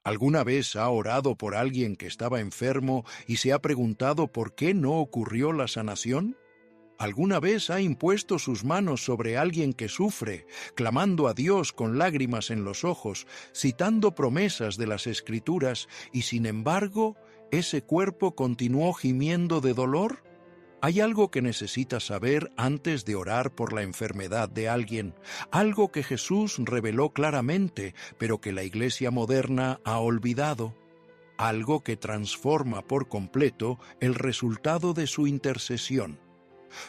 ¿Alguna vez ha orado por alguien que estaba enfermo y se ha preguntado por qué no ocurrió la sanación? ¿Alguna vez ha impuesto sus manos sobre alguien que sufre, clamando a Dios con lágrimas en los ojos, citando promesas de las Escrituras, y sin embargo, ese cuerpo continuó gimiendo de dolor? Hay algo que necesitas saber antes de orar por la enfermedad de alguien, algo que Jesús reveló claramente, pero que la Iglesia moderna ha olvidado, algo que transforma por completo el resultado de su intercesión.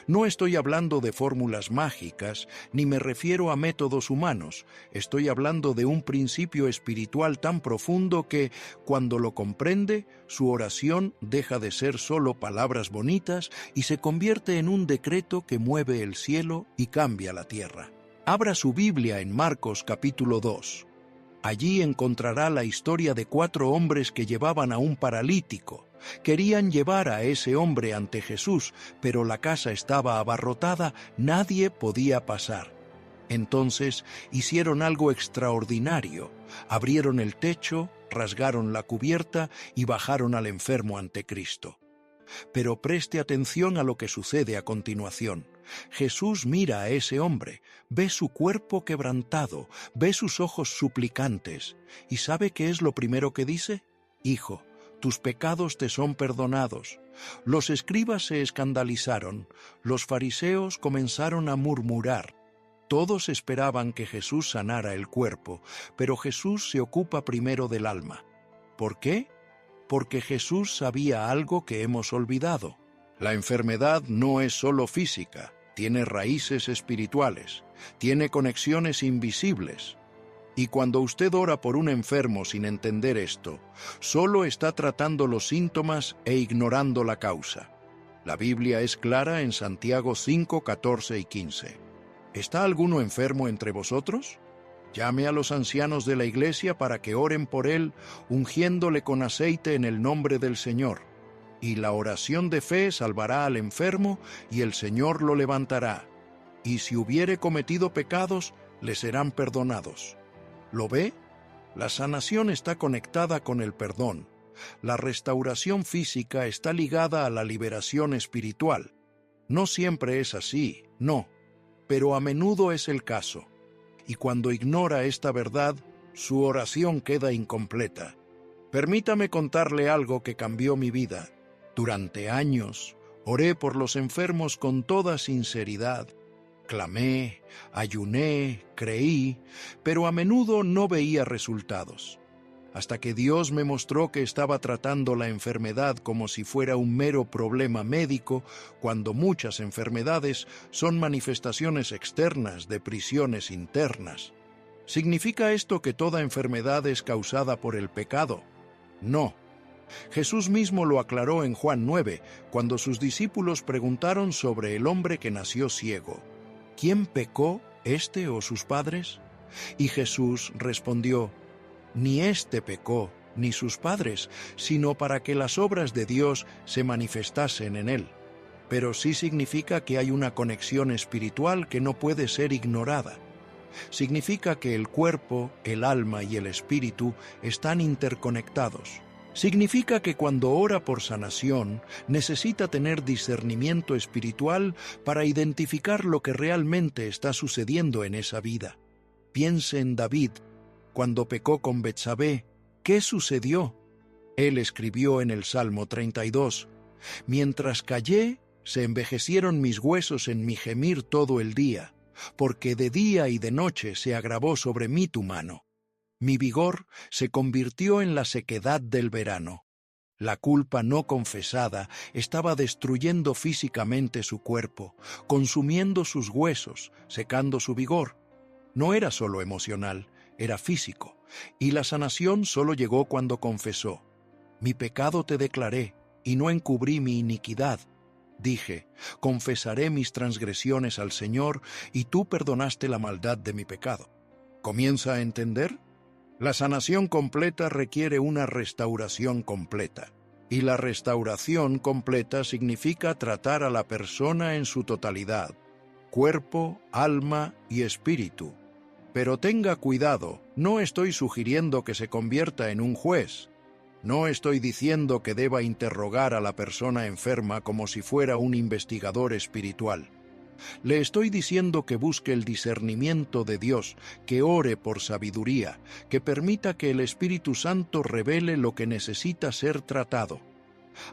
No estoy hablando de fórmulas mágicas, ni me refiero a métodos humanos. Estoy hablando de un principio espiritual tan profundo que, cuando lo comprende, su oración deja de ser solo palabras bonitas y se convierte en un decreto que mueve el cielo y cambia la tierra. Abra su Biblia en Marcos capítulo 2. Allí encontrará la historia de 4 hombres que llevaban a un paralítico. Querían llevar a ese hombre ante Jesús, pero la casa estaba abarrotada, nadie podía pasar. Entonces hicieron algo extraordinario. Abrieron el techo, rasgaron la cubierta y bajaron al enfermo ante Cristo. Pero preste atención a lo que sucede a continuación. Jesús mira a ese hombre, ve su cuerpo quebrantado, ve sus ojos suplicantes. ¿Y sabe qué es lo primero que dice? Hijo, tus pecados te son perdonados. Los escribas se escandalizaron, los fariseos comenzaron a murmurar. Todos esperaban que Jesús sanara el cuerpo, pero Jesús se ocupa primero del alma. ¿Por qué? Porque Jesús sabía algo que hemos olvidado. La enfermedad no es solo física, tiene raíces espirituales, tiene conexiones invisibles. Y cuando usted ora por un enfermo sin entender esto, solo está tratando los síntomas e ignorando la causa. La Biblia es clara en Santiago 5, 14 y 15. ¿Está alguno enfermo entre vosotros? Llame a los ancianos de la iglesia para que oren por él, ungiéndole con aceite en el nombre del Señor. Y la oración de fe salvará al enfermo, y el Señor lo levantará. Y si hubiere cometido pecados, le serán perdonados. ¿Lo ve? La sanación está conectada con el perdón. La restauración física está ligada a la liberación espiritual. No siempre es así, no, pero a menudo es el caso. Y cuando ignora esta verdad, su oración queda incompleta. Permítame contarle algo que cambió mi vida. Durante años, oré por los enfermos con toda sinceridad. Clamé, ayuné, creí, pero a menudo no veía resultados. Hasta que Dios me mostró que estaba tratando la enfermedad como si fuera un mero problema médico, cuando muchas enfermedades son manifestaciones externas de prisiones internas. ¿Significa esto que toda enfermedad es causada por el pecado? No. Jesús mismo lo aclaró en Juan 9, cuando sus discípulos preguntaron sobre el hombre que nació ciego. ¿Quién pecó, este o sus padres? Y Jesús respondió: ni éste pecó, ni sus padres, sino para que las obras de Dios se manifestasen en él. Pero sí significa que hay una conexión espiritual que no puede ser ignorada. Significa que el cuerpo, el alma y el espíritu están interconectados. Significa que cuando ora por sanación, necesita tener discernimiento espiritual para identificar lo que realmente está sucediendo en esa vida. Piense en David. Cuando pecó con Betsabé, ¿qué sucedió? Él escribió en el Salmo 32, «Mientras callé, se envejecieron mis huesos en mi gemir todo el día, porque de día y de noche se agravó sobre mí tu mano. Mi vigor se convirtió en la sequedad del verano». La culpa no confesada estaba destruyendo físicamente su cuerpo, consumiendo sus huesos, secando su vigor. No era solo emocional, era físico, y la sanación solo llegó cuando confesó: «Mi pecado te declaré, y no encubrí mi iniquidad. Dije, confesaré mis transgresiones al Señor, y tú perdonaste la maldad de mi pecado». ¿Comienza a entender? La sanación completa requiere una restauración completa, y la restauración completa significa tratar a la persona en su totalidad, cuerpo, alma y espíritu. Pero tenga cuidado, no estoy sugiriendo que se convierta en un juez. No estoy diciendo que deba interrogar a la persona enferma como si fuera un investigador espiritual. Le estoy diciendo que busque el discernimiento de Dios, que ore por sabiduría, que permita que el Espíritu Santo revele lo que necesita ser tratado.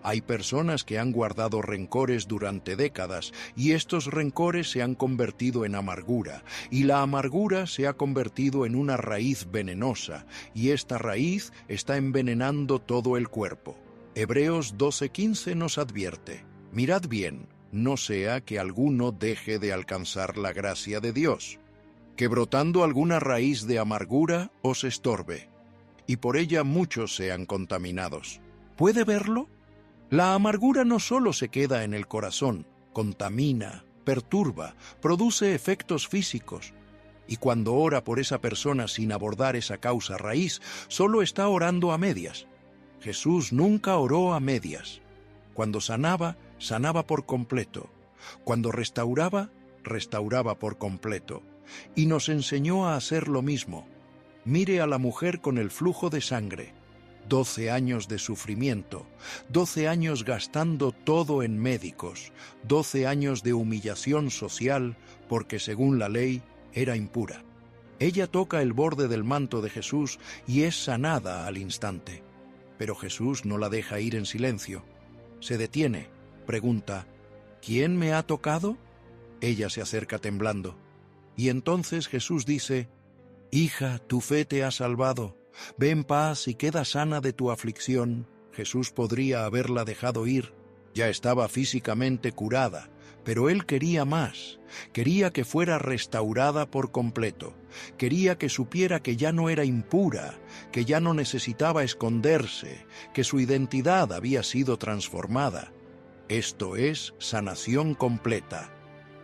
Hay personas que han guardado rencores durante décadas y estos rencores se han convertido en amargura y la amargura se ha convertido en una raíz venenosa y esta raíz está envenenando todo el cuerpo. Hebreos 12:15 nos advierte: mirad bien, no sea que alguno deje de alcanzar la gracia de Dios, que brotando alguna raíz de amargura os estorbe, y por ella muchos sean contaminados. ¿Puede verlo? La amargura no solo se queda en el corazón, contamina, perturba, produce efectos físicos. Y cuando ora por esa persona sin abordar esa causa raíz, solo está orando a medias. Jesús nunca oró a medias. Cuando sanaba, sanaba por completo. Cuando restauraba, restauraba por completo. Y nos enseñó a hacer lo mismo. Mire a la mujer con el flujo de sangre. 12 años de sufrimiento, 12 años gastando todo en médicos, 12 años de humillación social porque según la ley era impura. Ella toca el borde del manto de Jesús y es sanada al instante. Pero Jesús no la deja ir en silencio. Se detiene, pregunta: ¿quién me ha tocado? Ella se acerca temblando. Y entonces Jesús dice: hija, tu fe te ha salvado. Ve en paz y queda sana de tu aflicción. Jesús podría haberla dejado ir. Ya estaba físicamente curada, pero él quería más. Quería que fuera restaurada por completo. Quería que supiera que ya no era impura, que ya no necesitaba esconderse, que su identidad había sido transformada. Esto es sanación completa.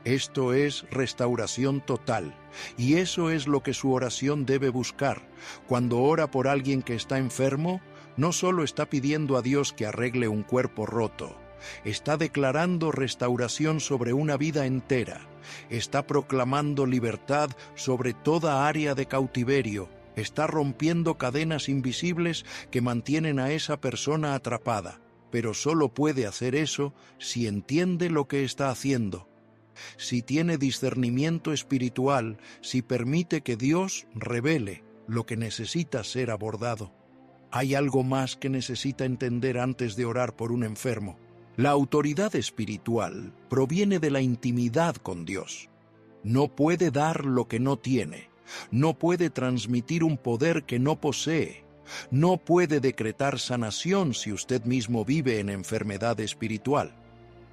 Esto es restauración total, y eso es lo que su oración debe buscar. Cuando ora por alguien que está enfermo, no solo está pidiendo a Dios que arregle un cuerpo roto, está declarando restauración sobre una vida entera, está proclamando libertad sobre toda área de cautiverio, está rompiendo cadenas invisibles que mantienen a esa persona atrapada, pero solo puede hacer eso si entiende lo que está haciendo. Si tiene discernimiento espiritual, si permite que Dios revele lo que necesita ser abordado. Hay algo más que necesita entender antes de orar por un enfermo. La autoridad espiritual proviene de la intimidad con Dios. No puede dar lo que no tiene. No puede transmitir un poder que no posee. No puede decretar sanación si usted mismo vive en enfermedad espiritual.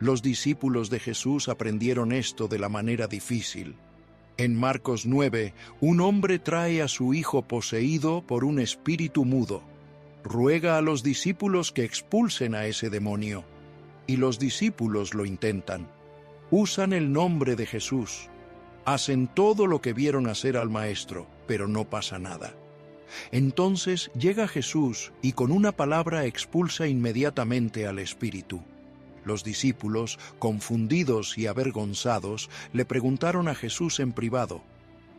Los discípulos de Jesús aprendieron esto de la manera difícil. En Marcos 9, un hombre trae a su hijo poseído por un espíritu mudo. Ruega a los discípulos que expulsen a ese demonio. Y los discípulos lo intentan. Usan el nombre de Jesús. Hacen todo lo que vieron hacer al maestro, pero no pasa nada. Entonces llega Jesús y con una palabra expulsa inmediatamente al espíritu. Los discípulos, confundidos y avergonzados, le preguntaron a Jesús en privado: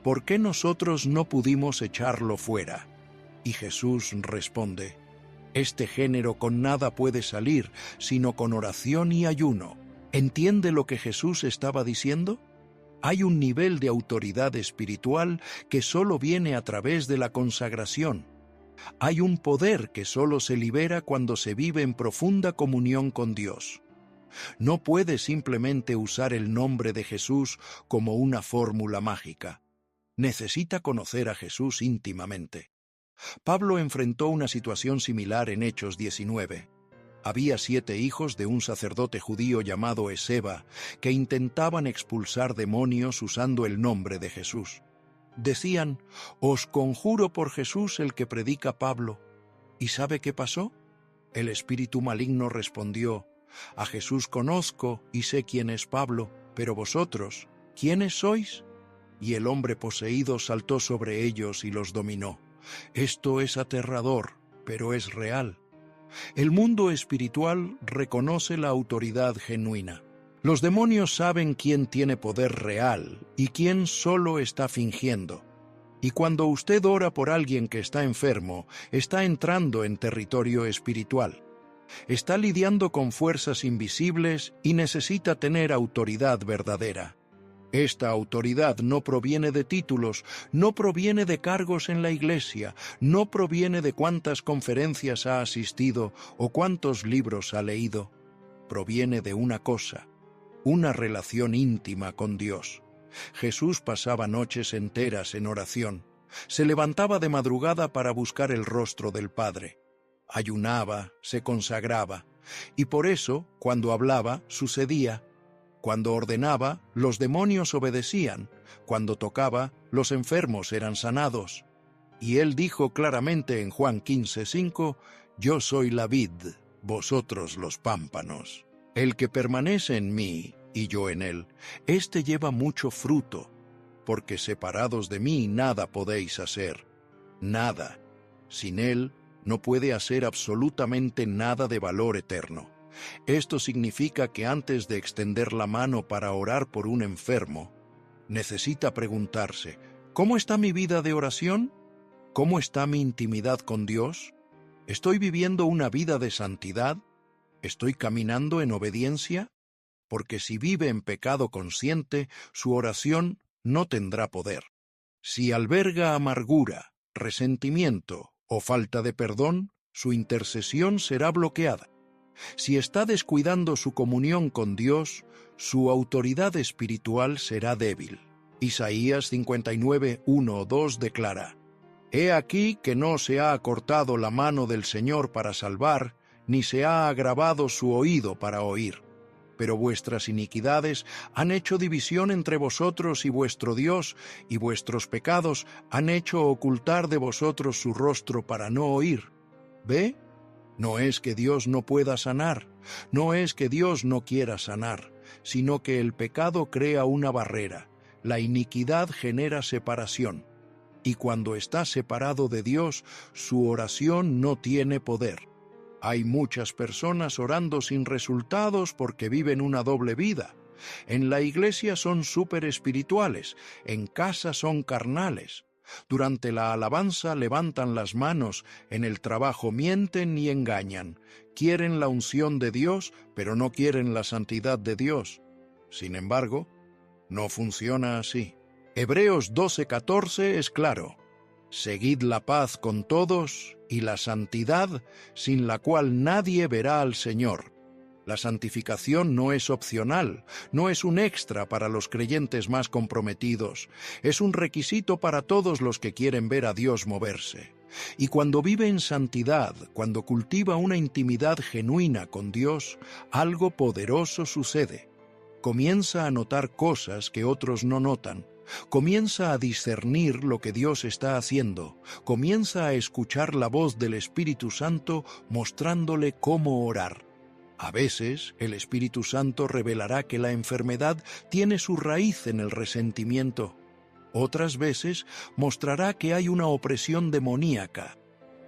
¿por qué nosotros no pudimos echarlo fuera? Y Jesús responde: este género con nada puede salir, sino con oración y ayuno. ¿Entiende lo que Jesús estaba diciendo? Hay un nivel de autoridad espiritual que solo viene a través de la consagración. Hay un poder que solo se libera cuando se vive en profunda comunión con Dios. No puede simplemente usar el nombre de Jesús como una fórmula mágica. Necesita conocer a Jesús íntimamente. Pablo enfrentó una situación similar en Hechos 19. Había 7 hijos de un sacerdote judío llamado Esceva que intentaban expulsar demonios usando el nombre de Jesús. Decían: os conjuro por Jesús el que predica Pablo. ¿Y sabe qué pasó? El espíritu maligno respondió: a Jesús conozco y sé quién es Pablo, pero vosotros, ¿quiénes sois? Y el hombre poseído saltó sobre ellos y los dominó. Esto es aterrador, pero es real. El mundo espiritual reconoce la autoridad genuina. Los demonios saben quién tiene poder real y quién solo está fingiendo. Y cuando usted ora por alguien que está enfermo, está entrando en territorio espiritual. Está lidiando con fuerzas invisibles y necesita tener autoridad verdadera. Esta autoridad no proviene de títulos, no proviene de cargos en la iglesia, no proviene de cuántas conferencias ha asistido o cuántos libros ha leído. Proviene de una cosa, una relación íntima con Dios. Jesús pasaba noches enteras en oración. Se levantaba de madrugada para buscar el rostro del Padre. Ayunaba, se consagraba, y por eso, cuando hablaba, sucedía. Cuando ordenaba, los demonios obedecían. Cuando tocaba, los enfermos eran sanados. Y él dijo claramente en Juan 15:5, «Yo soy la vid, vosotros los pámpanos. El que permanece en mí y yo en él, éste lleva mucho fruto, porque separados de mí nada podéis hacer. Nada. Sin él no puede hacer absolutamente nada de valor eterno». Esto significa que antes de extender la mano para orar por un enfermo, necesita preguntarse, ¿cómo está mi vida de oración? ¿Cómo está mi intimidad con Dios? ¿Estoy viviendo una vida de santidad? ¿Estoy caminando en obediencia? Porque si vive en pecado consciente, su oración no tendrá poder. Si alberga amargura, resentimiento o falta de perdón, su intercesión será bloqueada. Si está descuidando su comunión con Dios, su autoridad espiritual será débil. Isaías 59, 1, 2 declara, «He aquí que no se ha acortado la mano del Señor para salvar, ni se ha agravado su oído para oír. Pero vuestras iniquidades han hecho división entre vosotros y vuestro Dios, y vuestros pecados han hecho ocultar de vosotros su rostro para no oír. ¿Ve? No es que Dios no pueda sanar, no es que Dios no quiera sanar, sino que el pecado crea una barrera, la iniquidad genera separación, y cuando está separado de Dios, su oración no tiene poder. Hay muchas personas orando sin resultados porque viven una doble vida. En la iglesia son súper espirituales, en casa son carnales. Durante la alabanza levantan las manos, en el trabajo mienten y engañan. Quieren la unción de Dios, pero no quieren la santidad de Dios. Sin embargo, no funciona así. Hebreos 12:14 es claro. Seguid la paz con todos y la santidad, sin la cual nadie verá al Señor. La santificación no es opcional, no es un extra para los creyentes más comprometidos, es un requisito para todos los que quieren ver a Dios moverse. Y cuando vive en santidad, cuando cultiva una intimidad genuina con Dios, algo poderoso sucede. Comienza a notar cosas que otros no notan. Comienza a discernir lo que Dios está haciendo. Comienza a escuchar la voz del Espíritu Santo mostrándole cómo orar. A veces, el Espíritu Santo revelará que la enfermedad tiene su raíz en el resentimiento. Otras veces, mostrará que hay una opresión demoníaca.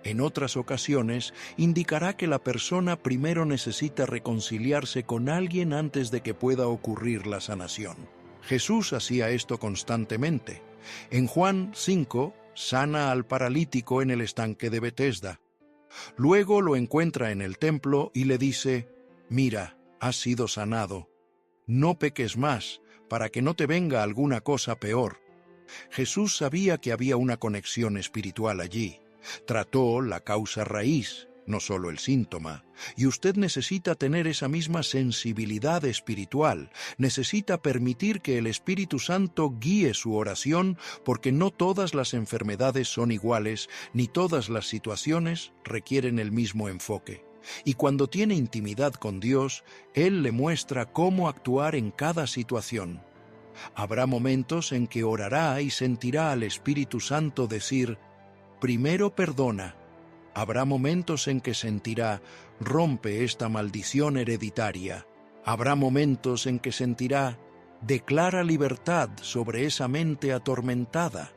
En otras ocasiones, indicará que la persona primero necesita reconciliarse con alguien antes de que pueda ocurrir la sanación. Jesús hacía esto constantemente. En Juan 5, sana al paralítico en el estanque de Betesda. Luego lo encuentra en el templo y le dice, «Mira, has sido sanado. No peques más, para que no te venga alguna cosa peor». Jesús sabía que había una conexión espiritual allí. Trató la causa raíz, no solo el síntoma. Y usted necesita tener esa misma sensibilidad espiritual. Necesita permitir que el Espíritu Santo guíe su oración, porque no todas las enfermedades son iguales, ni todas las situaciones requieren el mismo enfoque. Y cuando tiene intimidad con Dios, Él le muestra cómo actuar en cada situación. Habrá momentos en que orará y sentirá al Espíritu Santo decir, «Primero perdona». Habrá momentos en que sentirá, «Rompe esta maldición hereditaria». Habrá momentos en que sentirá, «Declara libertad sobre esa mente atormentada».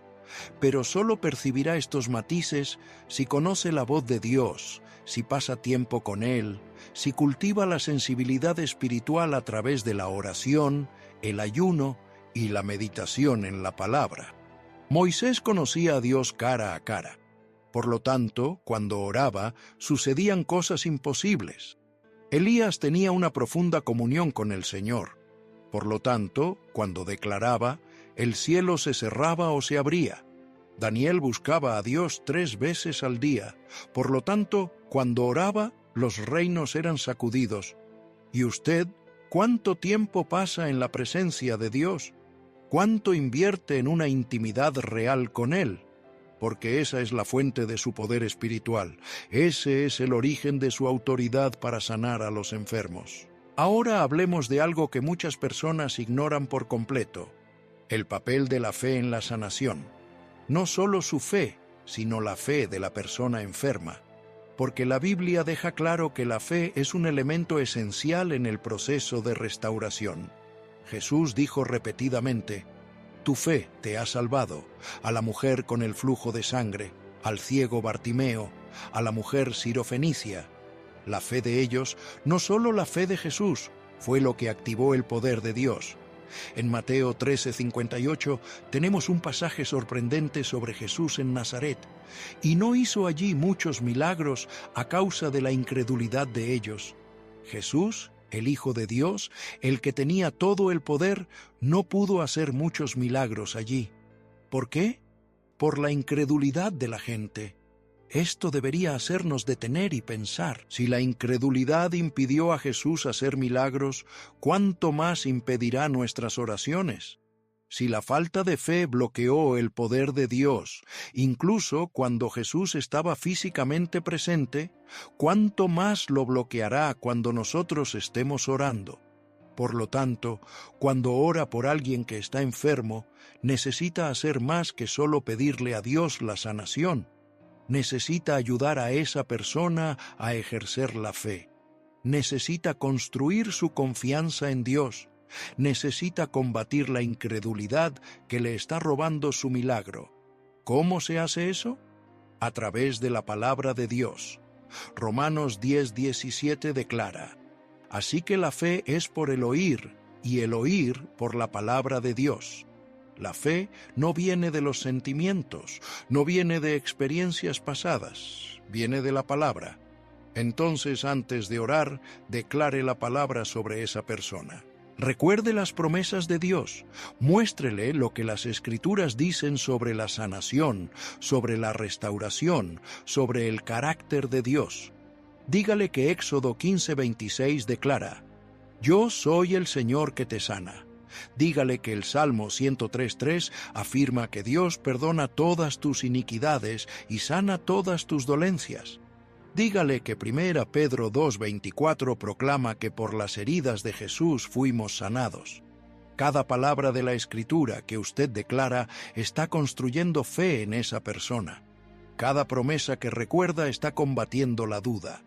Pero solo percibirá estos matices si conoce la voz de Dios, si pasa tiempo con Él, si cultiva la sensibilidad espiritual a través de la oración, el ayuno y la meditación en la palabra. Moisés conocía a Dios cara a cara. Por lo tanto, cuando oraba, sucedían cosas imposibles. Elías tenía una profunda comunión con el Señor. Por lo tanto, cuando declaraba, el cielo se cerraba o se abría. Daniel buscaba a Dios 3 veces al día. Por lo tanto, cuando oraba, los reinos eran sacudidos. ¿Y usted, cuánto tiempo pasa en la presencia de Dios? ¿Cuánto invierte en una intimidad real con Él? Porque esa es la fuente de su poder espiritual. Ese es el origen de su autoridad para sanar a los enfermos. Ahora hablemos de algo que muchas personas ignoran por completo: el papel de la fe en la sanación. No solo su fe, sino la fe de la persona enferma. Porque la Biblia deja claro que la fe es un elemento esencial en el proceso de restauración. Jesús dijo repetidamente: tu fe te ha salvado. A la mujer con el flujo de sangre, al ciego Bartimeo, a la mujer sirofenicia. La fe de ellos, no solo la fe de Jesús, fue lo que activó el poder de Dios. En Mateo 13:58 tenemos un pasaje sorprendente sobre Jesús en Nazaret. Y no hizo allí muchos milagros a causa de la incredulidad de ellos. Jesús, el Hijo de Dios, el que tenía todo el poder, no pudo hacer muchos milagros allí. ¿Por qué? Por la incredulidad de la gente. Esto debería hacernos detener y pensar. Si la incredulidad impidió a Jesús hacer milagros, ¿cuánto más impedirá nuestras oraciones? Si la falta de fe bloqueó el poder de Dios, incluso cuando Jesús estaba físicamente presente, ¿cuánto más lo bloqueará cuando nosotros estemos orando? Por lo tanto, cuando ora por alguien que está enfermo, necesita hacer más que solo pedirle a Dios la sanación. Necesita ayudar a esa persona a ejercer la fe. Necesita construir su confianza en Dios. Necesita combatir la incredulidad que le está robando su milagro. ¿Cómo se hace eso? A través de la palabra de Dios. Romanos 10:17 declara: así que la fe es por el oír, y el oír por la palabra de Dios. La fe no viene de los sentimientos, no viene de experiencias pasadas, viene de la palabra. Entonces, antes de orar, declare la palabra sobre esa persona. Recuerde las promesas de Dios. Muéstrele lo que las Escrituras dicen sobre la sanación, sobre la restauración, sobre el carácter de Dios. Dígale que Éxodo 15:26 declara: yo soy el Señor que te sana. Dígale que el Salmo 103:3 afirma que Dios perdona todas tus iniquidades y sana todas tus dolencias. Dígale que 1 Pedro 2:24 proclama que por las heridas de Jesús fuimos sanados. Cada palabra de la Escritura que usted declara está construyendo fe en esa persona. Cada promesa que recuerda está combatiendo la duda.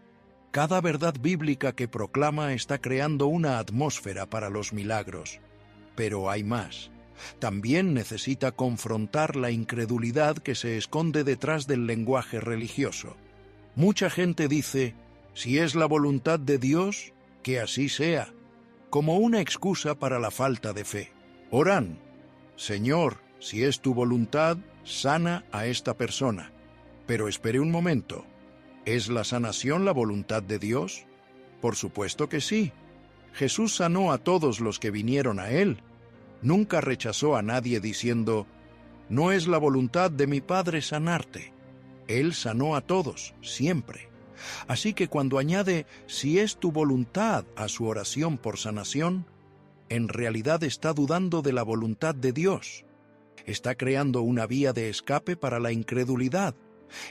Cada verdad bíblica que proclama está creando una atmósfera para los milagros. Pero hay más. También necesita confrontar la incredulidad que se esconde detrás del lenguaje religioso. Mucha gente dice: si es la voluntad de Dios, que así sea, como una excusa para la falta de fe. Oran: Señor, si es tu voluntad, sana a esta persona. Pero espere un momento. ¿Es la sanación la voluntad de Dios? Por supuesto que sí. Jesús sanó a todos los que vinieron a Él. Nunca rechazó a nadie diciendo: no es la voluntad de mi Padre sanarte. Él sanó a todos, siempre. Así que cuando añade «si es tu voluntad» a su oración por sanación, en realidad está dudando de la voluntad de Dios. Está creando una vía de escape para la incredulidad.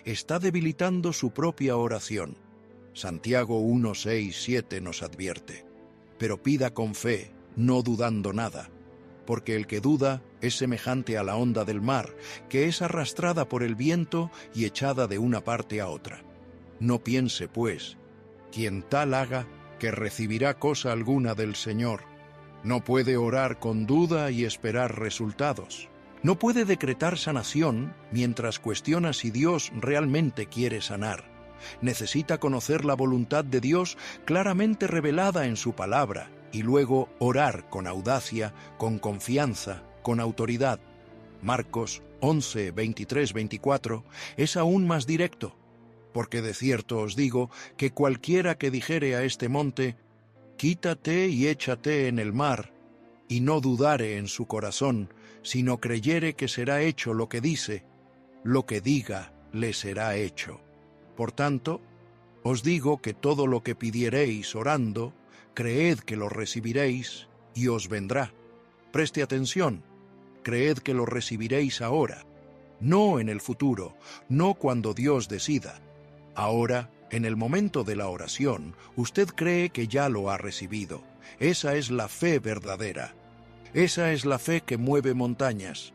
Está debilitando su propia oración. Santiago 1:6-7 nos advierte: pero pida con fe, no dudando nada. Porque el que duda es semejante a la onda del mar, que es arrastrada por el viento y echada de una parte a otra. No piense, pues, quien tal haga, que recibirá cosa alguna del Señor. No puede orar con duda y esperar resultados. No puede decretar sanación mientras cuestiona si Dios realmente quiere sanar. Necesita conocer la voluntad de Dios claramente revelada en su palabra, y luego orar con audacia, con confianza, con autoridad. Marcos 11, 23, 24, es aún más directo, porque de cierto os digo que cualquiera que dijere a este monte, quítate y échate en el mar, y no dudare en su corazón, sino creyere que será hecho lo que dice, lo que diga le será hecho. Por tanto, os digo que todo lo que pidiereis orando, creed que lo recibiréis, y os vendrá. Preste atención, creed que lo recibiréis ahora, no en el futuro, no cuando Dios decida. Ahora, en el momento de la oración, usted cree que ya lo ha recibido. Esa es la fe verdadera. Esa es la fe que mueve montañas.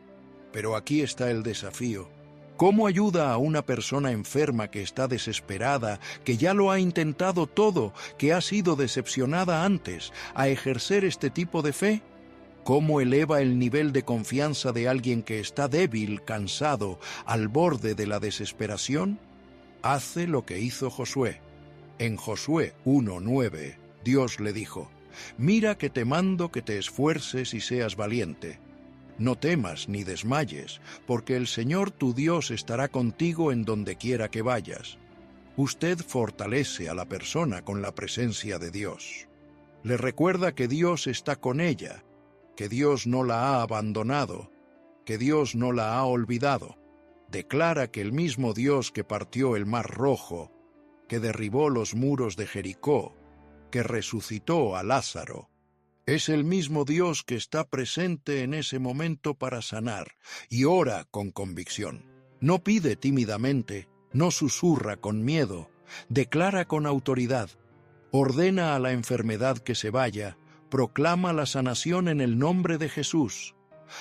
Pero aquí está el desafío. ¿Cómo ayuda a una persona enferma que está desesperada, que ya lo ha intentado todo, que ha sido decepcionada antes, a ejercer este tipo de fe? ¿Cómo eleva el nivel de confianza de alguien que está débil, cansado, al borde de la desesperación? Hace lo que hizo Josué. En Josué 1:9, Dios le dijo, «Mira que te mando que te esfuerces y seas valiente. No temas ni desmayes, porque el Señor tu Dios estará contigo en donde quiera que vayas». Usted fortalece a la persona con la presencia de Dios. Le recuerda que Dios está con ella, que Dios no la ha abandonado, que Dios no la ha olvidado. Declara que el mismo Dios que partió el Mar Rojo, que derribó los muros de Jericó, que resucitó a Lázaro, es el mismo Dios que está presente en ese momento para sanar, y ora con convicción. No pide tímidamente, no susurra con miedo, declara con autoridad, ordena a la enfermedad que se vaya, proclama la sanación en el nombre de Jesús.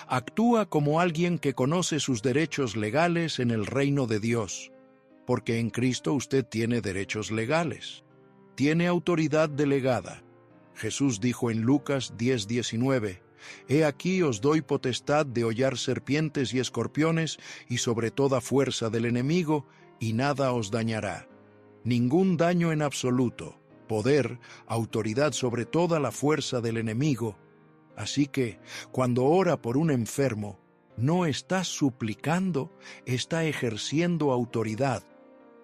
Actúa como alguien que conoce sus derechos legales en el reino de Dios, porque en Cristo usted tiene derechos legales, tiene autoridad delegada. Jesús dijo en Lucas 10:19, «He aquí os doy potestad de hollar serpientes y escorpiones y sobre toda fuerza del enemigo, y nada os dañará». Ningún daño en absoluto, poder, autoridad sobre toda la fuerza del enemigo. Así que, cuando ora por un enfermo, no está suplicando, está ejerciendo autoridad.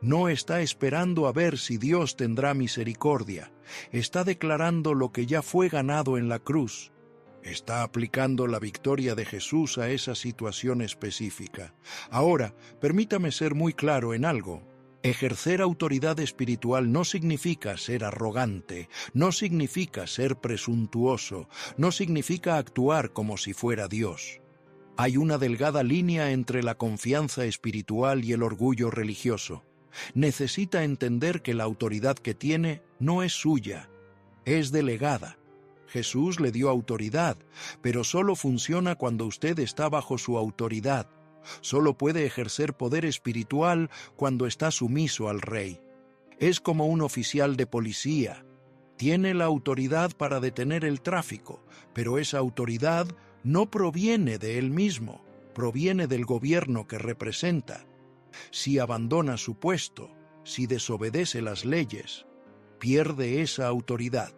No está esperando a ver si Dios tendrá misericordia. Está declarando lo que ya fue ganado en la cruz. Está aplicando la victoria de Jesús a esa situación específica. Ahora, permítame ser muy claro en algo. Ejercer autoridad espiritual no significa ser arrogante, no significa ser presuntuoso, no significa actuar como si fuera Dios. Hay una delgada línea entre la confianza espiritual y el orgullo religioso. Necesita entender que la autoridad que tiene no es suya, es delegada. Jesús le dio autoridad, pero solo funciona cuando usted está bajo su autoridad. Solo puede ejercer poder espiritual cuando está sumiso al Rey. Es como un oficial de policía. Tiene la autoridad para detener el tráfico, pero esa autoridad no proviene de él mismo, proviene del gobierno que representa. Si abandona su puesto, si desobedece las leyes, pierde esa autoridad.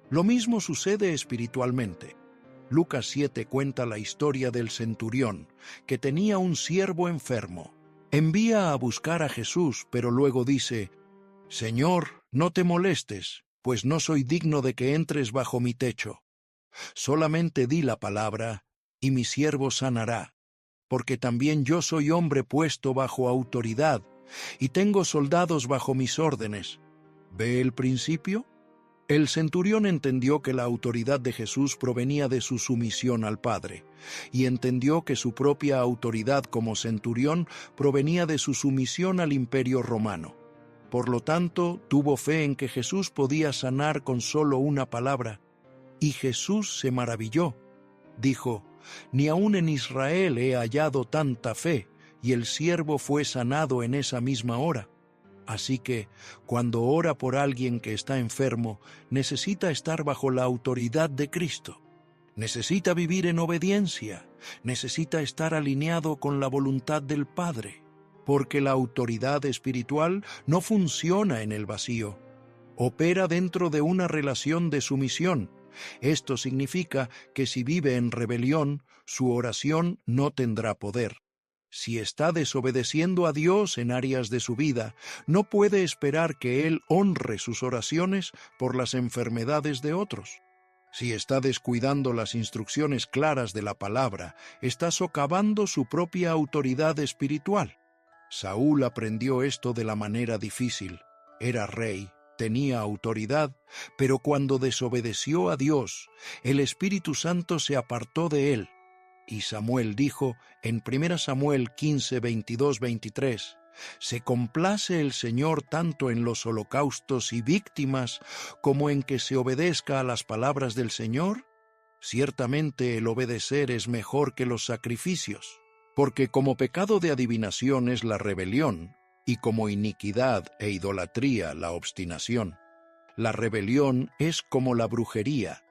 Lo mismo sucede espiritualmente. Lucas 7 cuenta la historia del centurión, que tenía un siervo enfermo. Envía a buscar a Jesús, pero luego dice, «Señor, no te molestes, pues no soy digno de que entres bajo mi techo. Solamente di la palabra, y mi siervo sanará, porque también yo soy hombre puesto bajo autoridad, y tengo soldados bajo mis órdenes». ¿Ve el principio? El centurión entendió que la autoridad de Jesús provenía de su sumisión al Padre, y entendió que su propia autoridad como centurión provenía de su sumisión al Imperio Romano. Por lo tanto, tuvo fe en que Jesús podía sanar con solo una palabra, y Jesús se maravilló. Dijo, «Ni aun en Israel he hallado tanta fe», y el siervo fue sanado en esa misma hora. Así que, cuando ora por alguien que está enfermo, necesita estar bajo la autoridad de Cristo. Necesita vivir en obediencia, necesita estar alineado con la voluntad del Padre, porque la autoridad espiritual no funciona en el vacío. Opera dentro de una relación de sumisión, Esto significa que si vive en rebelión, su oración no tendrá poder. Si está desobedeciendo a Dios en áreas de su vida, no puede esperar que Él honre sus oraciones por las enfermedades de otros. Si está descuidando las instrucciones claras de la palabra, está socavando su propia autoridad espiritual. Saúl aprendió esto de la manera difícil. Era rey, tenía autoridad, pero cuando desobedeció a Dios, el Espíritu Santo se apartó de él. Y Samuel dijo en 1 Samuel 15, 22, 23, «Se complace el Señor tanto en los holocaustos y víctimas como en que se obedezca a las palabras del Señor. Ciertamente el obedecer es mejor que los sacrificios, porque como pecado de adivinación es la rebelión, y como iniquidad e idolatría la obstinación. La rebelión es como la brujería.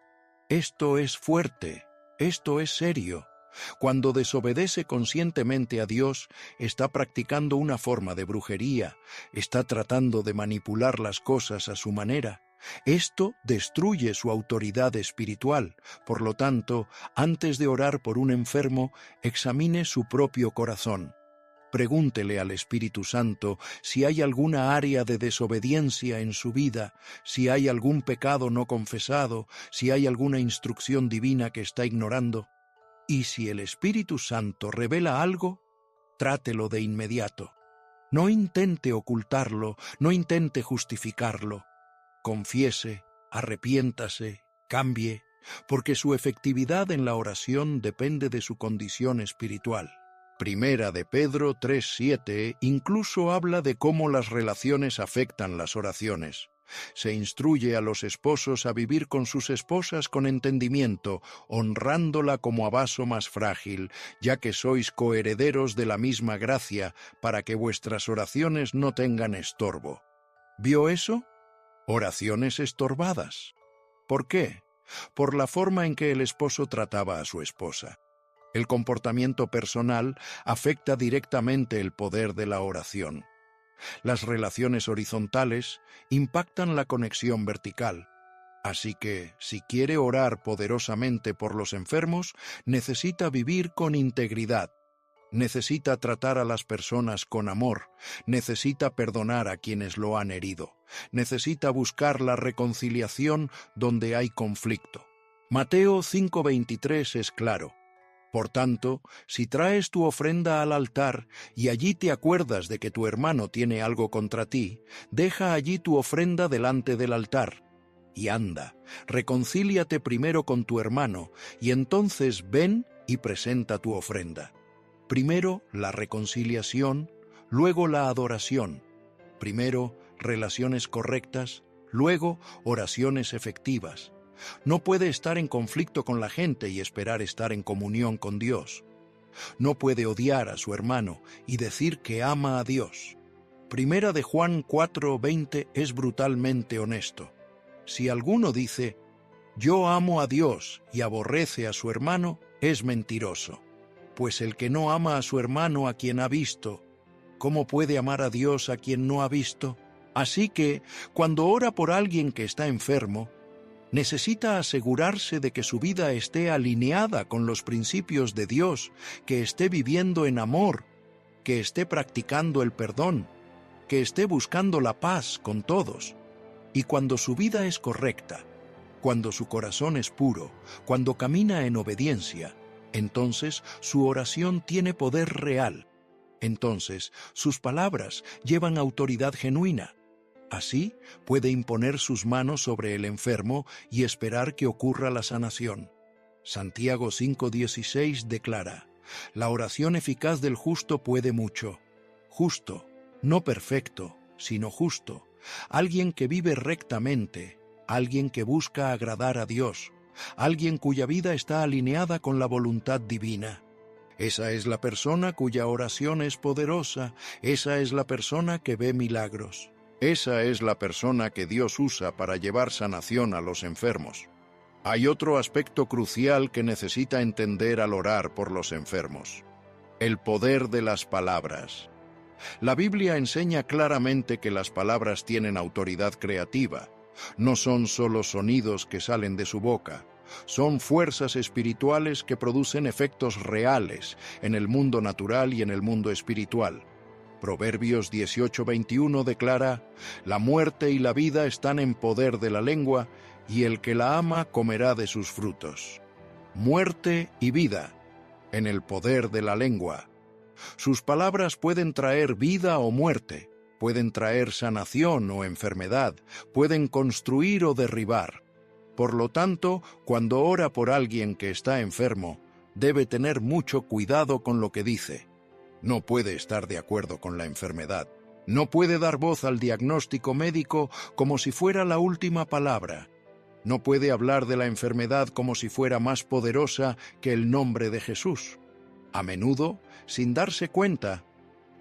Esto es fuerte, esto es serio. Cuando desobedece conscientemente a Dios, está practicando una forma de brujería, está tratando de manipular las cosas a su manera. Esto destruye su autoridad espiritual. Por lo tanto, antes de orar por un enfermo, examine su propio corazón. Pregúntele al Espíritu Santo si hay alguna área de desobediencia en su vida, si hay algún pecado no confesado, si hay alguna instrucción divina que está ignorando. Y si el Espíritu Santo revela algo, trátelo de inmediato. No intente ocultarlo, no intente justificarlo. Confiese, arrepiéntase, cambie, porque su efectividad en la oración depende de su condición espiritual. Primera de Pedro 3:7 incluso habla de cómo las relaciones afectan las oraciones. Se instruye a los esposos a vivir con sus esposas con entendimiento, honrándola como a vaso más frágil, ya que sois coherederos de la misma gracia, para que vuestras oraciones no tengan estorbo. ¿Vio eso? Oraciones estorbadas. ¿Por qué? Por la forma en que el esposo trataba a su esposa. El comportamiento personal afecta directamente el poder de la oración. Las relaciones horizontales impactan la conexión vertical. Así que, si quiere orar poderosamente por los enfermos, necesita vivir con integridad. Necesita tratar a las personas con amor, necesita perdonar a quienes lo han herido, necesita buscar la reconciliación donde hay conflicto. Mateo 5:23 es claro. Por tanto, si traes tu ofrenda al altar y allí te acuerdas de que tu hermano tiene algo contra ti, deja allí tu ofrenda delante del altar. Y anda, reconcíliate primero con tu hermano, y entonces ven y presenta tu ofrenda. Primero la reconciliación, luego la adoración. Primero relaciones correctas, luego oraciones efectivas. No puede estar en conflicto con la gente y esperar estar en comunión con Dios. No puede odiar a su hermano y decir que ama a Dios. Primera de Juan 4:20 es brutalmente honesto. Si alguno dice, yo amo a Dios y aborrece a su hermano, es mentiroso. Pues el que no ama a su hermano a quien ha visto, ¿cómo puede amar a Dios a quien no ha visto? Así que, cuando ora por alguien que está enfermo, necesita asegurarse de que su vida esté alineada con los principios de Dios, que esté viviendo en amor, que esté practicando el perdón, que esté buscando la paz con todos. Y cuando su vida es correcta, cuando su corazón es puro, cuando camina en obediencia, entonces su oración tiene poder real. Entonces sus palabras llevan autoridad genuina. Así puede imponer sus manos sobre el enfermo y esperar que ocurra la sanación. Santiago 5:16 declara, la oración eficaz del justo puede mucho. Justo, no perfecto, sino justo. Alguien que vive rectamente, alguien que busca agradar a Dios, alguien cuya vida está alineada con la voluntad divina. Esa es la persona cuya oración es poderosa, esa es la persona que ve milagros. Esa es la persona que Dios usa para llevar sanación a los enfermos. Hay otro aspecto crucial que necesita entender al orar por los enfermos: el poder de las palabras. La Biblia enseña claramente que las palabras tienen autoridad creativa, No son solo sonidos que salen de su boca, son fuerzas espirituales que producen efectos reales en el mundo natural y en el mundo espiritual. Proverbios 18:21 declara: «La muerte y la vida están en poder de la lengua, y el que la ama comerá de sus frutos». Muerte y vida en el poder de la lengua. Sus palabras pueden traer vida o muerte, pueden traer sanación o enfermedad, pueden construir o derribar. Por lo tanto, cuando ora por alguien que está enfermo, debe tener mucho cuidado con lo que dice. No puede estar de acuerdo con la enfermedad. No puede dar voz al diagnóstico médico como si fuera la última palabra. No puede hablar de la enfermedad como si fuera más poderosa que el nombre de Jesús. A menudo, sin darse cuenta,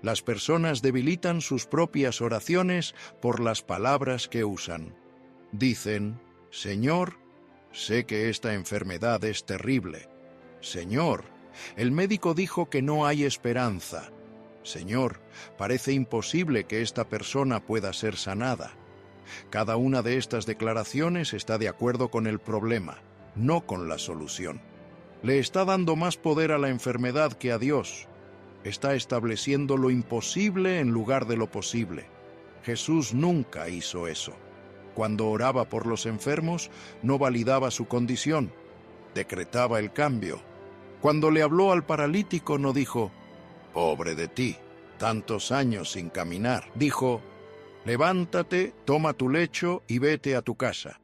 las personas debilitan sus propias oraciones por las palabras que usan. Dicen: «Señor, sé que esta enfermedad es terrible. Señor, el médico dijo que no hay esperanza. Señor, parece imposible que esta persona pueda ser sanada». Cada una de estas declaraciones está de acuerdo con el problema, no con la solución. Le está dando más poder a la enfermedad que a Dios. Está estableciendo lo imposible en lugar de lo posible. Jesús nunca hizo eso. Cuando oraba por los enfermos, no validaba su condición, decretaba el cambio. Cuando le habló al paralítico, no dijo: «Pobre de ti, tantos años sin caminar». Dijo: «Levántate, toma tu lecho y vete a tu casa».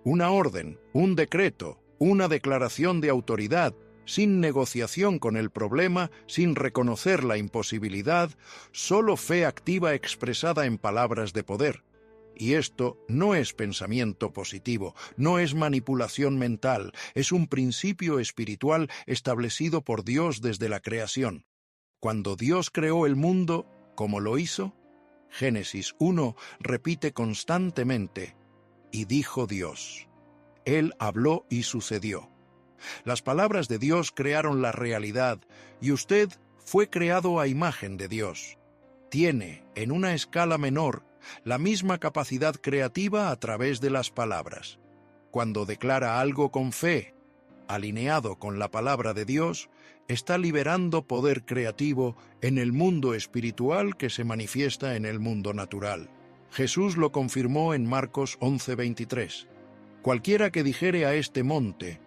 Una orden, un decreto, una declaración de autoridad, sin negociación con el problema, sin reconocer la imposibilidad, solo fe activa expresada en palabras de poder. Y esto no es pensamiento positivo, no es manipulación mental, es un principio espiritual establecido por Dios desde la creación. Cuando Dios creó el mundo, ¿cómo lo hizo? Génesis 1 repite constantemente: «Y dijo Dios». Él habló y sucedió. Las palabras de Dios crearon la realidad, y usted fue creado a imagen de Dios. Tiene, en una escala menor, la misma capacidad creativa a través de las palabras. Cuando declara algo con fe, alineado con la palabra de Dios, está liberando poder creativo en el mundo espiritual que se manifiesta en el mundo natural. Jesús lo confirmó en Marcos 11:23. «Cualquiera que dijere a este monte: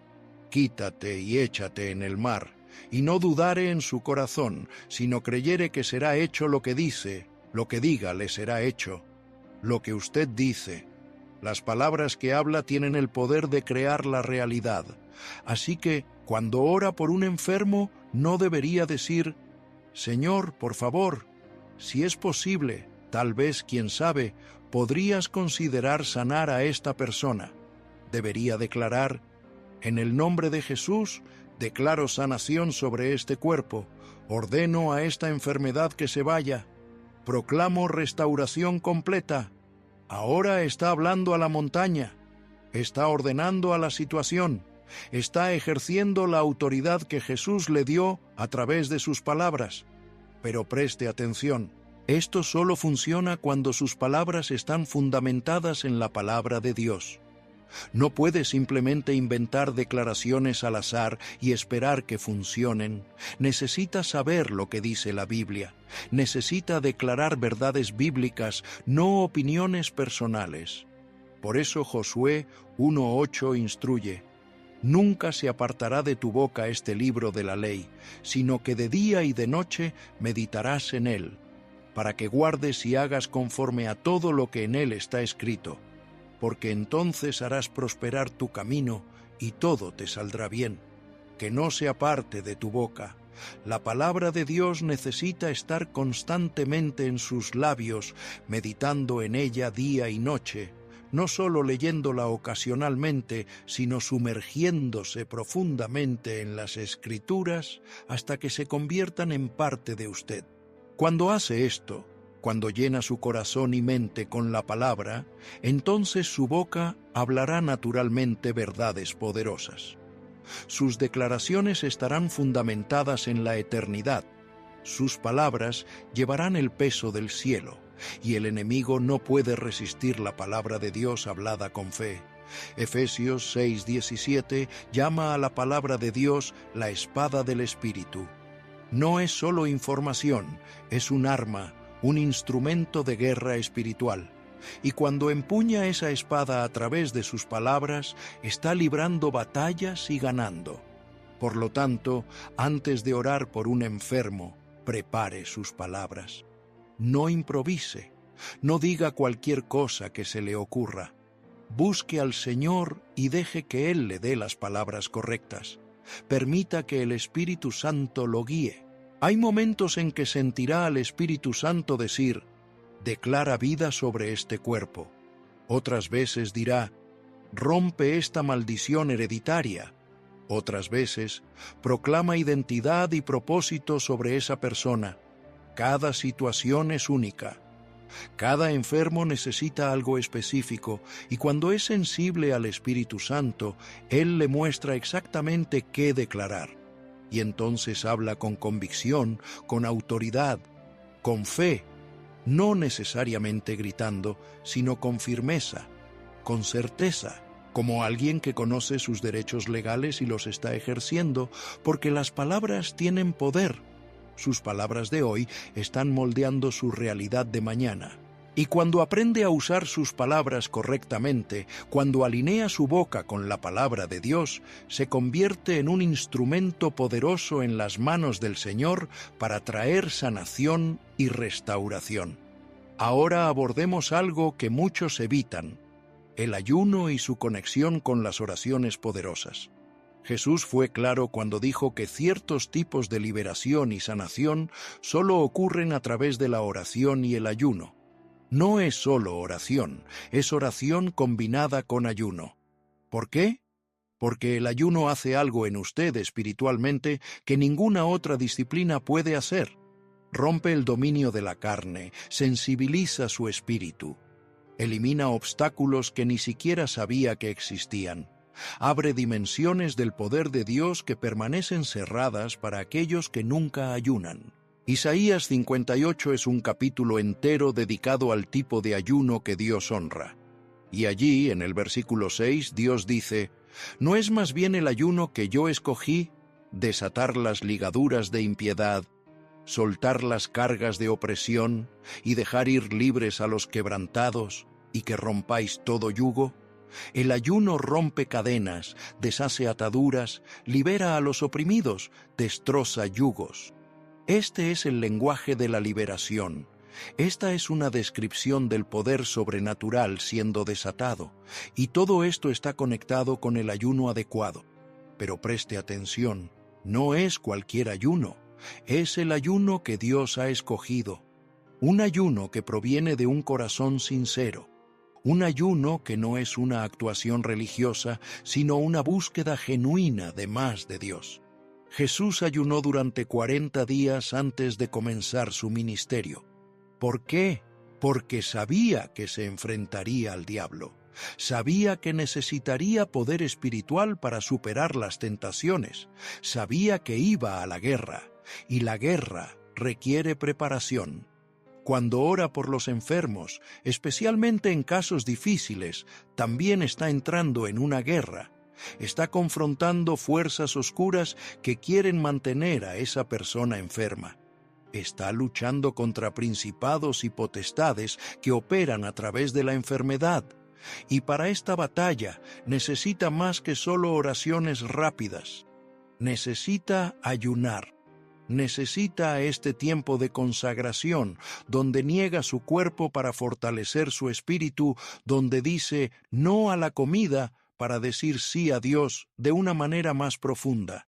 quítate y échate en el mar, y no dudare en su corazón, sino creyere que será hecho lo que dice, lo que diga le será hecho». Lo que usted dice, las palabras que habla tienen el poder de crear la realidad. Así que, cuando ora por un enfermo, no debería decir: «Señor, por favor, si es posible, tal vez, quién sabe, podrías considerar sanar a esta persona». Debería declarar: «En el nombre de Jesús, declaro sanación sobre este cuerpo, ordeno a esta enfermedad que se vaya, proclamo restauración completa». Ahora está hablando a la montaña, está ordenando a la situación, está ejerciendo la autoridad que Jesús le dio a través de sus palabras. Pero preste atención, esto solo funciona cuando sus palabras están fundamentadas en la palabra de Dios. No puede simplemente inventar declaraciones al azar y esperar que funcionen. Necesita saber lo que dice la Biblia. Necesita declarar verdades bíblicas, no opiniones personales. Por eso Josué 1:8 instruye: «Nunca se apartará de tu boca este libro de la ley, sino que de día y de noche meditarás en él, para que guardes y hagas conforme a todo lo que en él está escrito, porque entonces harás prosperar tu camino y todo te saldrá bien. Que no se aparte de tu boca». La palabra de Dios necesita estar constantemente en sus labios, meditando en ella día y noche, no solo leyéndola ocasionalmente, sino sumergiéndose profundamente en las Escrituras hasta que se conviertan en parte de usted. Cuando hace esto, cuando llena su corazón y mente con la palabra, entonces su boca hablará naturalmente verdades poderosas. Sus declaraciones estarán fundamentadas en la eternidad. Sus palabras llevarán el peso del cielo. y el enemigo no puede resistir la palabra de Dios hablada con fe. Efesios 6:17 llama a la palabra de Dios la espada del Espíritu. No es solo información, es un arma, un instrumento de guerra espiritual. Y cuando empuña esa espada a través de sus palabras, está librando batallas y ganando. Por lo tanto, antes de orar por un enfermo, prepare sus palabras. No improvise, no diga cualquier cosa que se le ocurra. Busque al Señor y deje que Él le dé las palabras correctas. Permita que el Espíritu Santo lo guíe. Hay momentos en que sentirá al Espíritu Santo decir: declara vida sobre este cuerpo. Otras veces dirá: rompe esta maldición hereditaria. Otras veces proclama identidad y propósito sobre esa persona. Cada situación es única. Cada enfermo necesita algo específico, y cuando es sensible al Espíritu Santo, Él le muestra exactamente qué declarar. Y entonces habla con convicción, con autoridad, con fe, no necesariamente gritando, sino con firmeza, con certeza, como alguien que conoce sus derechos legales y los está ejerciendo, porque las palabras tienen poder. Sus palabras de hoy están moldeando su realidad de mañana. Y cuando aprende a usar sus palabras correctamente, cuando alinea su boca con la palabra de Dios, se convierte en un instrumento poderoso en las manos del Señor para traer sanación y restauración. Ahora abordemos algo que muchos evitan: el ayuno y su conexión con las oraciones poderosas. Jesús fue claro cuando dijo que ciertos tipos de liberación y sanación solo ocurren a través de la oración y el ayuno. No es solo oración, es oración combinada con ayuno. ¿Por qué? Porque el ayuno hace algo en usted espiritualmente que ninguna otra disciplina puede hacer. Rompe el dominio de la carne, sensibiliza su espíritu. Elimina obstáculos que ni siquiera sabía que existían. Abre dimensiones del poder de Dios que permanecen cerradas para aquellos que nunca ayunan. Isaías 58 es un capítulo entero dedicado al tipo de ayuno que Dios honra. Y allí, en el versículo 6, Dios dice: ¿no es más bien el ayuno que yo escogí, desatar las ligaduras de impiedad, soltar las cargas de opresión y dejar ir libres a los quebrantados, y que rompáis todo yugo? El ayuno rompe cadenas, deshace ataduras, libera a los oprimidos, destroza yugos. Este es el lenguaje de la liberación. Esta es una descripción del poder sobrenatural siendo desatado, y todo esto está conectado con el ayuno adecuado. Pero preste atención, no es cualquier ayuno, es el ayuno que Dios ha escogido. Un ayuno que proviene de un corazón sincero. Un ayuno que no es una actuación religiosa, sino una búsqueda genuina de más de Dios. Jesús ayunó durante 40 días antes de comenzar su ministerio. ¿Por qué? Porque sabía que se enfrentaría al diablo. Sabía que necesitaría poder espiritual para superar las tentaciones. Sabía que iba a la guerra, y la guerra requiere preparación. Cuando ora por los enfermos, especialmente en casos difíciles, también está entrando en una guerra. Está confrontando fuerzas oscuras que quieren mantener a esa persona enferma. Está luchando contra principados y potestades que operan a través de la enfermedad. Y para esta batalla necesita más que solo oraciones rápidas. Necesita ayunar. Necesita este tiempo de consagración, donde niega su cuerpo para fortalecer su espíritu, donde dice no a la comida para decir sí a Dios de una manera más profunda.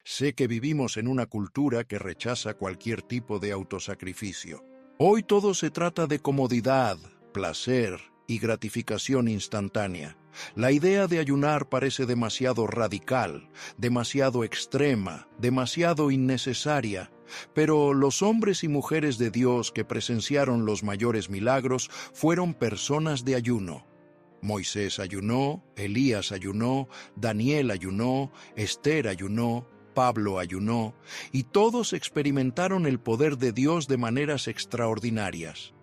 Sé que vivimos en una cultura que rechaza cualquier tipo de autosacrificio. Hoy todo se trata de comodidad, placer y gratificación instantánea. La idea de ayunar parece demasiado radical, demasiado extrema, demasiado innecesaria, pero los hombres y mujeres de Dios que presenciaron los mayores milagros fueron personas de ayuno. Moisés ayunó, Elías ayunó, Daniel ayunó, Esther ayunó, Pablo ayunó, y todos experimentaron el poder de Dios de maneras extraordinarias.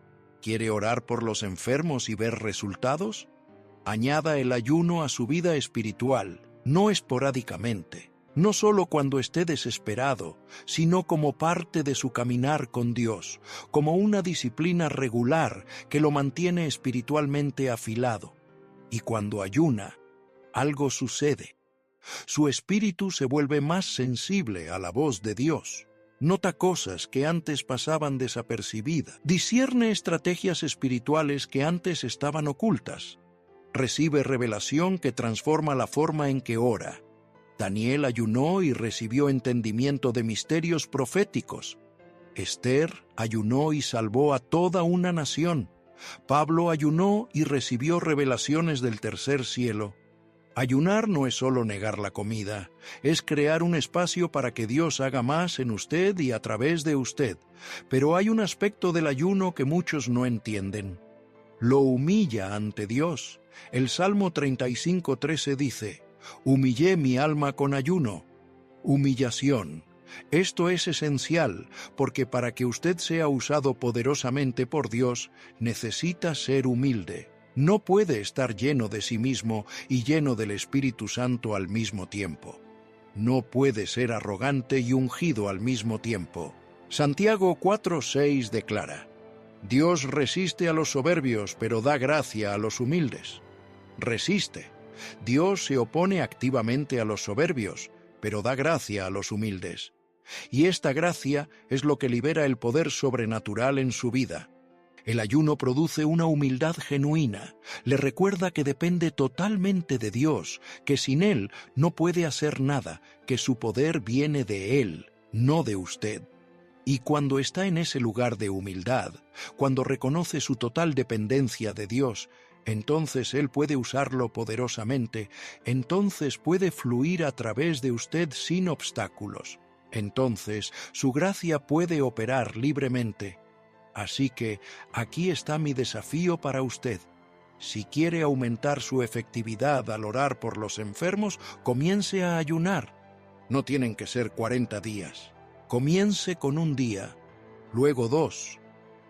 ¿Quiere orar por los enfermos y ver resultados? Añada el ayuno a su vida espiritual, no esporádicamente, no solo cuando esté desesperado, sino como parte de su caminar con Dios, como una disciplina regular que lo mantiene espiritualmente afilado. Y cuando ayuna, algo sucede. Su espíritu se vuelve más sensible a la voz de Dios. Nota cosas que antes pasaban desapercibidas. Discierne estrategias espirituales que antes estaban ocultas. Recibe revelación que transforma la forma en que ora. Daniel ayunó y recibió entendimiento de misterios proféticos. Esther ayunó y salvó a toda una nación. Pablo ayunó y recibió revelaciones del tercer cielo. Ayunar no es solo negar la comida, es crear un espacio para que Dios haga más en usted y a través de usted. Pero hay un aspecto del ayuno que muchos no entienden. Lo humilla ante Dios. El Salmo 35:13 dice: «Humillé mi alma con ayuno». Humillación. Esto es esencial, porque para que usted sea usado poderosamente por Dios, necesita ser humilde. No puede estar lleno de sí mismo y lleno del Espíritu Santo al mismo tiempo. No puede ser arrogante y ungido al mismo tiempo. Santiago 4:6 declara: «Dios resiste a los soberbios, pero da gracia a los humildes». Resiste. Dios se opone activamente a los soberbios, pero da gracia a los humildes. Y esta gracia es lo que libera el poder sobrenatural en su vida. El ayuno produce una humildad genuina, le recuerda que depende totalmente de Dios, que sin Él no puede hacer nada, que su poder viene de Él, no de usted. Y cuando está en ese lugar de humildad, cuando reconoce su total dependencia de Dios, entonces Él puede usarlo poderosamente, entonces puede fluir a través de usted sin obstáculos. Entonces su gracia puede operar libremente. Así que aquí está mi desafío para usted. Si quiere aumentar su efectividad al orar por los enfermos, comience a ayunar. No tienen que ser 40 días. Comience con un día, luego 2,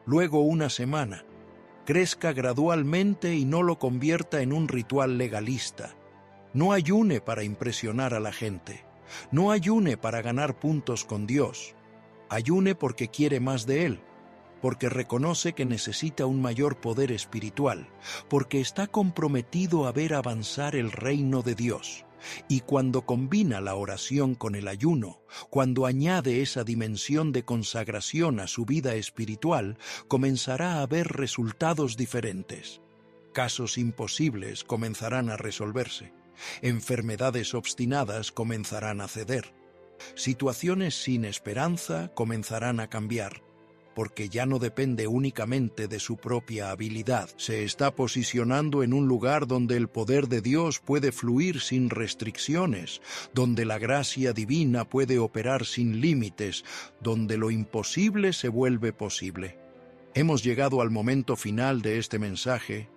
luego una semana. Crezca gradualmente y no lo convierta en un ritual legalista. No ayune para impresionar a la gente. No ayune para ganar puntos con Dios. Ayune porque quiere más de Él, porque reconoce que necesita un mayor poder espiritual, porque está comprometido a ver avanzar el reino de Dios. Y cuando combina la oración con el ayuno, cuando añade esa dimensión de consagración a su vida espiritual, comenzará a ver resultados diferentes. Casos imposibles comenzarán a resolverse. Enfermedades obstinadas comenzarán a ceder. Situaciones sin esperanza comenzarán a cambiar, porque ya no depende únicamente de su propia habilidad. Se está posicionando en un lugar donde el poder de Dios puede fluir sin restricciones, donde la gracia divina puede operar sin límites, donde lo imposible se vuelve posible. Hemos llegado al momento final de este mensaje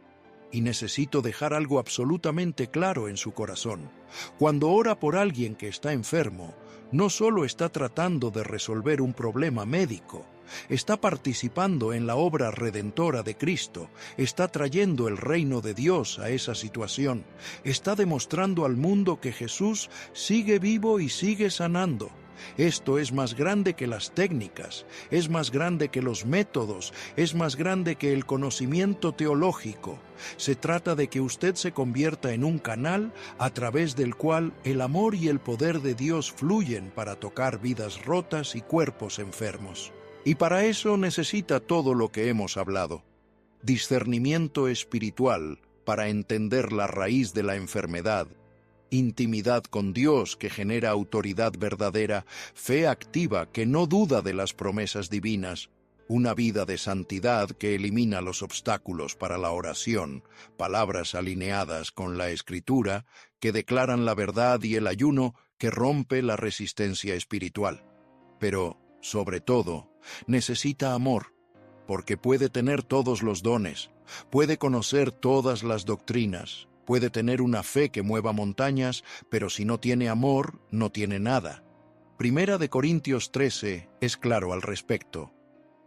y necesito dejar algo absolutamente claro en su corazón. Cuando ora por alguien que está enfermo, no solo está tratando de resolver un problema médico, está participando en la obra redentora de Cristo, está trayendo el reino de Dios a esa situación, está demostrando al mundo que Jesús sigue vivo y sigue sanando. Esto es más grande que las técnicas, es más grande que los métodos, es más grande que el conocimiento teológico. Se trata de que usted se convierta en un canal a través del cual el amor y el poder de Dios fluyen para tocar vidas rotas y cuerpos enfermos. Y para eso necesita todo lo que hemos hablado. Discernimiento espiritual para entender la raíz de la enfermedad, intimidad con Dios que genera autoridad verdadera, fe activa que no duda de las promesas divinas, una vida de santidad que elimina los obstáculos para la oración, palabras alineadas con la Escritura que declaran la verdad y el ayuno que rompe la resistencia espiritual. Pero, sobre todo, necesita amor, porque puede tener todos los dones, puede conocer todas las doctrinas, puede tener una fe que mueva montañas, pero si no tiene amor, no tiene nada. Primera de Corintios 13 es claro al respecto.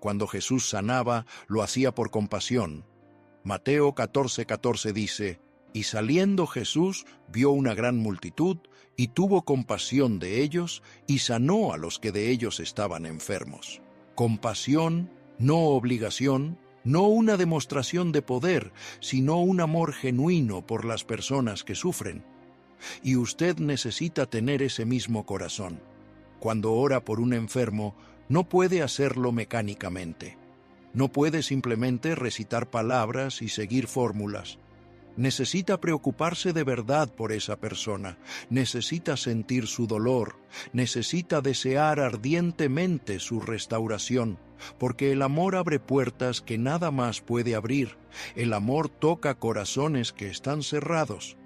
Cuando Jesús sanaba, lo hacía por compasión. Mateo 14:14 dice: «Y saliendo Jesús, vio una gran multitud, y tuvo compasión de ellos, y sanó a los que de ellos estaban enfermos». Compasión, no obligación, no una demostración de poder, sino un amor genuino por las personas que sufren. Y usted necesita tener ese mismo corazón. Cuando ora por un enfermo, no puede hacerlo mecánicamente. No puede simplemente recitar palabras y seguir fórmulas. Necesita preocuparse de verdad por esa persona, necesita sentir su dolor, necesita desear ardientemente su restauración, porque el amor abre puertas que nada más puede abrir. El amor toca corazones que están cerrados.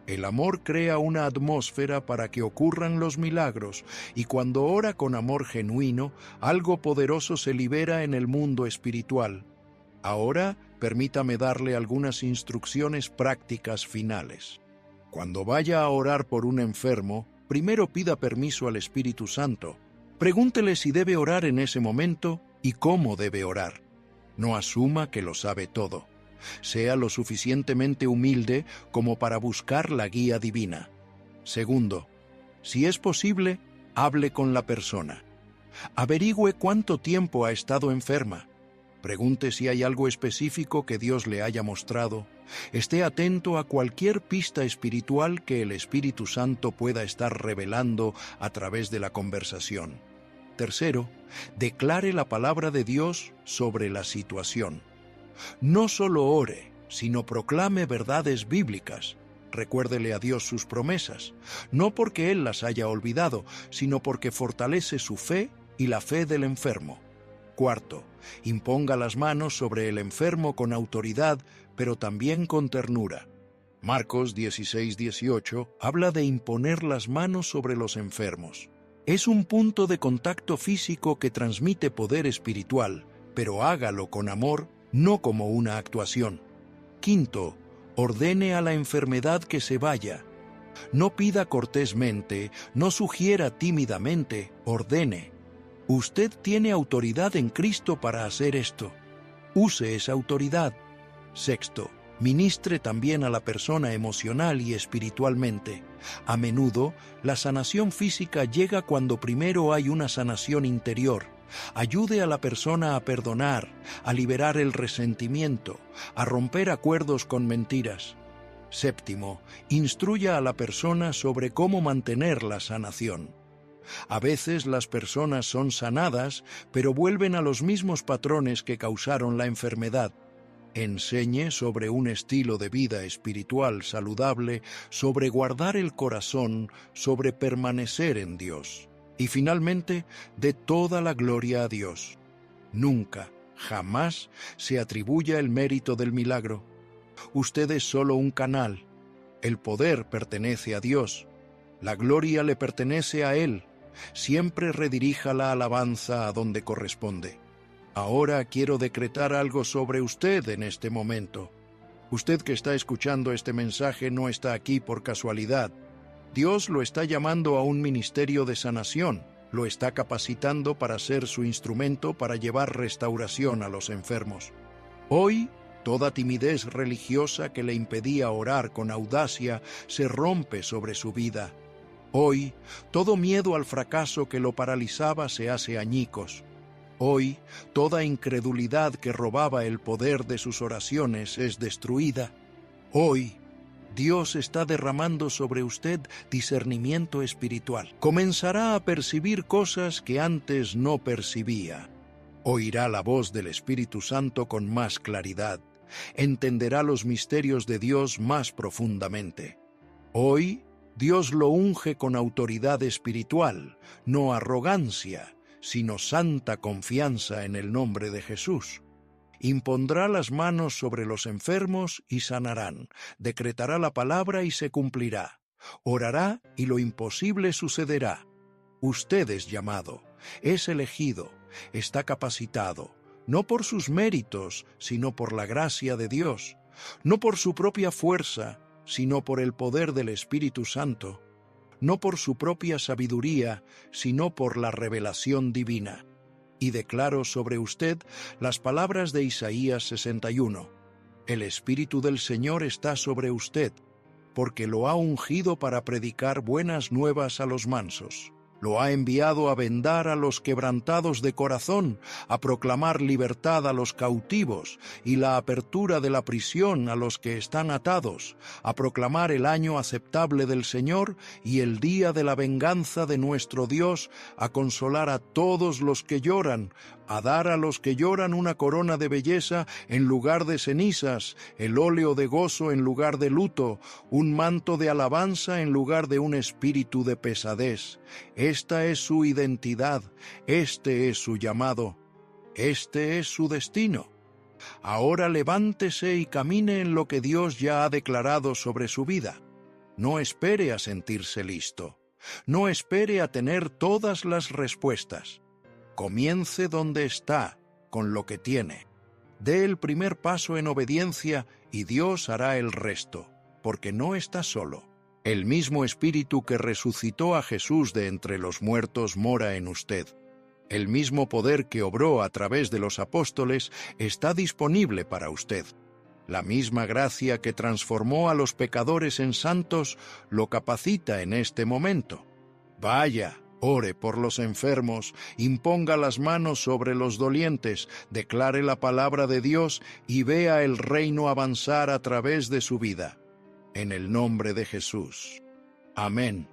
El amor crea una atmósfera para que ocurran los milagros, y cuando ora con amor genuino, algo poderoso se libera en el mundo espiritual. Ahora, permítame darle algunas instrucciones prácticas finales. Cuando vaya a orar por un enfermo, primero pida permiso al Espíritu Santo. Pregúntele si debe orar en ese momento y cómo debe orar. No asuma que lo sabe todo. Sea lo suficientemente humilde como para buscar la guía divina. Segundo, si es posible, hable con la persona. Averigüe cuánto tiempo ha estado enferma. Pregunte si hay algo específico que Dios le haya mostrado. Esté atento a cualquier pista espiritual que el Espíritu Santo pueda estar revelando a través de la conversación. Tercero, declare la palabra de Dios sobre la situación. No solo ore, sino proclame verdades bíblicas. Recuérdele a Dios sus promesas, no porque Él las haya olvidado, sino porque fortalece su fe y la fe del enfermo. Cuarto, imponga las manos sobre el enfermo con autoridad, pero también con ternura. Marcos 16:18 habla de imponer las manos sobre los enfermos. Es un punto de contacto físico que transmite poder espiritual, pero hágalo con amor, no como una actuación. Quinto, ordene a la enfermedad que se vaya. No pida cortésmente, no sugiera tímidamente, ordene. Usted tiene autoridad en Cristo para hacer esto. Use esa autoridad. Sexto, ministre también a la persona emocional y espiritualmente. A menudo, la sanación física llega cuando primero hay una sanación interior. Ayude a la persona a perdonar, a liberar el resentimiento, a romper acuerdos con mentiras. Séptimo, instruya a la persona sobre cómo mantener la sanación. A veces las personas son sanadas, pero vuelven a los mismos patrones que causaron la enfermedad. Enseñe sobre un estilo de vida espiritual saludable, sobre guardar el corazón, sobre permanecer en Dios. Y finalmente, dé toda la gloria a Dios. Nunca, jamás se atribuya el mérito del milagro. Usted es solo un canal. El poder pertenece a Dios. La gloria le pertenece a Él. Siempre redirija la alabanza a donde corresponde. Ahora quiero decretar algo sobre usted en este momento. Usted que está escuchando este mensaje no está aquí por casualidad. Dios lo está llamando a un ministerio de sanación. Lo está capacitando para ser su instrumento para llevar restauración a los enfermos. Hoy, toda timidez religiosa que le impedía orar con audacia se rompe sobre su vida. Hoy, todo miedo al fracaso que lo paralizaba se hace añicos. Hoy, toda incredulidad que robaba el poder de sus oraciones es destruida. Hoy, Dios está derramando sobre usted discernimiento espiritual. Comenzará a percibir cosas que antes no percibía. Oirá la voz del Espíritu Santo con más claridad. Entenderá los misterios de Dios más profundamente. Hoy, Dios lo unge con autoridad espiritual, no arrogancia, sino santa confianza en el nombre de Jesús. Impondrá las manos sobre los enfermos y sanarán. Decretará la palabra y se cumplirá. Orará y lo imposible sucederá. Usted es llamado, es elegido, está capacitado, no por sus méritos, sino por la gracia de Dios, no por su propia fuerza, sino por el poder del Espíritu Santo, no por su propia sabiduría, sino por la revelación divina. Y declaro sobre usted las palabras de Isaías 61. El Espíritu del Señor está sobre usted, porque lo ha ungido para predicar buenas nuevas a los mansos. Lo ha enviado a vendar a los quebrantados de corazón, a proclamar libertad a los cautivos y la apertura de la prisión a los que están atados, a proclamar el año aceptable del Señor y el día de la venganza de nuestro Dios, a consolar a todos los que lloran, a dar a los que lloran una corona de belleza en lugar de cenizas, el óleo de gozo en lugar de luto, un manto de alabanza en lugar de un espíritu de pesadez. Esta es su identidad, este es su llamado, este es su destino. Ahora levántese y camine en lo que Dios ya ha declarado sobre su vida. No espere a sentirse listo, no espere a tener todas las respuestas. Comience donde está, con lo que tiene. Dé el primer paso en obediencia y Dios hará el resto, porque no está solo. El mismo Espíritu que resucitó a Jesús de entre los muertos mora en usted. El mismo poder que obró a través de los apóstoles está disponible para usted. La misma gracia que transformó a los pecadores en santos lo capacita en este momento. Vaya, ore por los enfermos, imponga las manos sobre los dolientes, declare la palabra de Dios y vea el reino avanzar a través de su vida. En el nombre de Jesús. Amén.